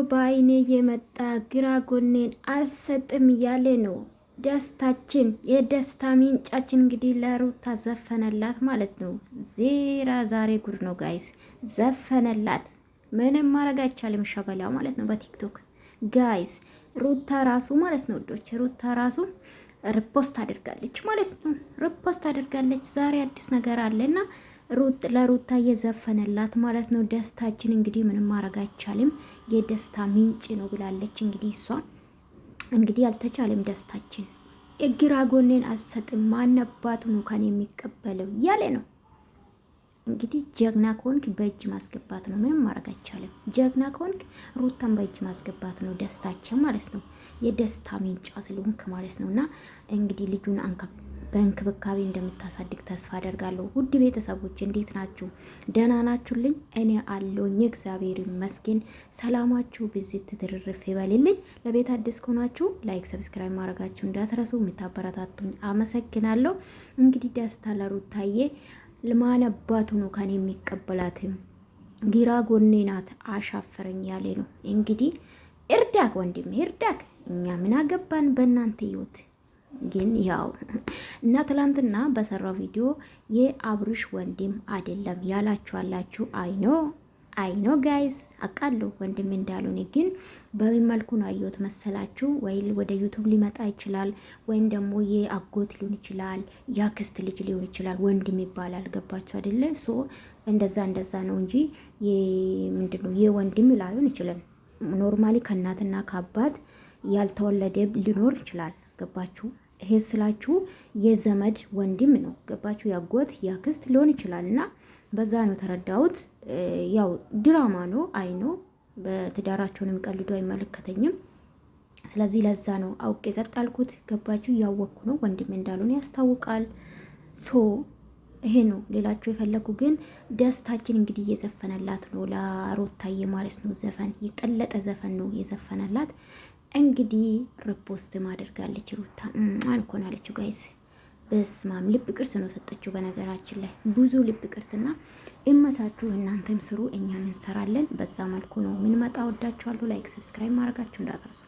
በአይኔ የመጣ ግራ ጎኔን አልሰጥም እያለ ነው። ደስታችን የደስታ ምንጫችን እንግዲህ ለሩታ ዘፈነላት ማለት ነው። ዛሬ ጉድ ነው ጋይስ፣ ዘፈነላት። ምንም ማድረግ አይቻልም። ሸበላው ማለት ነው በቲክቶክ ጋይስ። ሩታ ራሱ ማለት ነው ወዶች፣ ሩታ ራሱ ሪፖስት አድርጋለች ማለት ነው። ሪፖስት አድርጋለች። ዛሬ አዲስ ነገር አለና ለሩታ እየዘፈነላት ማለት ነው። ደስታችን እንግዲህ ምንም ማድረግ አይቻልም፣ የደስታ ምንጭ ነው ብላለች። እንግዲህ እሷ እንግዲህ አልተቻለም ደስታችን። የግራ ጎኔን አልሰጥም ማነባቱ ነው ካን የሚቀበለው እያለ ነው። እንግዲህ ጀግና ከሆንክ በእጅ ማስገባት ነው፣ ምንም ማድረግ አይቻልም። ጀግና ከሆንክ ሩታን በእጅ ማስገባት ነው ደስታችን ማለት ነው። የደስታ ምንጫ ስለሆንክ ማለት ነው። እና እንግዲህ ልጁን በእንክብካቤ እንደምታሳድግ ተስፋ አደርጋለሁ። ውድ ቤተሰቦች እንዴት ናችሁ? ደህና ናችሁልኝ? እኔ አለሁኝ እግዚአብሔር ይመስገን። ሰላማችሁ ብዝት ትርርፍ ይበልልኝ። ለቤት አዲስ ከሆናችሁ ላይክ፣ ሰብስክራይብ ማድረጋችሁ እንዳትረሱ። የምታበረታቱኝ አመሰግናለሁ። እንግዲህ ደስታ ለሩታዬ ለማነባቱ ነው ካን የሚቀበላትም ግራ ጎኔ ናት አሻፈረኝ ያለ ነው። እንግዲህ እርዳክ ወንድም እርዳክ። እኛ ምን አገባን በእናንተ ህይወት። ግን ያው እና ትላንትና በሰራው ቪዲዮ የአብርሽ ወንድም አይደለም ያላችሁ አይኖ ጋይስ አቃለሁ ወንድም እንዳልሆነ። ግን በምን መልኩ ነው አየሁት መሰላችሁ? ወይ ወደ ዩቲዩብ ሊመጣ ይችላል፣ ወይም ደግሞ የአጎት ሊሆን ይችላል፣ ያክስት ልጅ ሊሆን ይችላል። ወንድም ይባላል። ገባችሁ አይደለ? ሶ እንደዛ ነው እንጂ ምንድነው የወንድም ላይሆን ይችላል። ኖርማሊ ከእናትና ከአባት ያልተወለደ ሊኖር ይችላል። ገባችሁ? ይሄ ስላችሁ የዘመድ ወንድም ነው። ገባችሁ? ያጎት ያክስት ሊሆን ይችላል። እና በዛ ነው ተረዳሁት። ያው ድራማ ነው አይኖ። በትዳራቸውንም ቀልዶ አይመለከተኝም። ስለዚህ ለዛ ነው አውቄ ጸጥ አልኩት። ገባችሁ? እያወቅኩ ነው ወንድም እንዳልሆነ ያስታውቃል። ሶ ይሄ ነው ሌላቸው የፈለጉ። ግን ደስታችን እንግዲህ እየዘፈነላት ነው ለሩታዬ ማለት ነው። ዘፈን የቀለጠ ዘፈን ነው የዘፈነላት። እንግዲህ ሪፖስት ማድርጋለች ሩታ አንኮን አለችው ጋይስ። በስማም ልብ ቅርስ ነው ሰጠችው። በነገራችን ላይ ብዙ ልብ ቅርስና እመቻችሁ። እናንተም ስሩ፣ እኛም እንሰራለን። በዛ መልኩ ነው ምን መጣ። ወዳችኋለሁ። ላይክ ሰብስክራይብ ማድረጋችሁ እንዳትረሱ።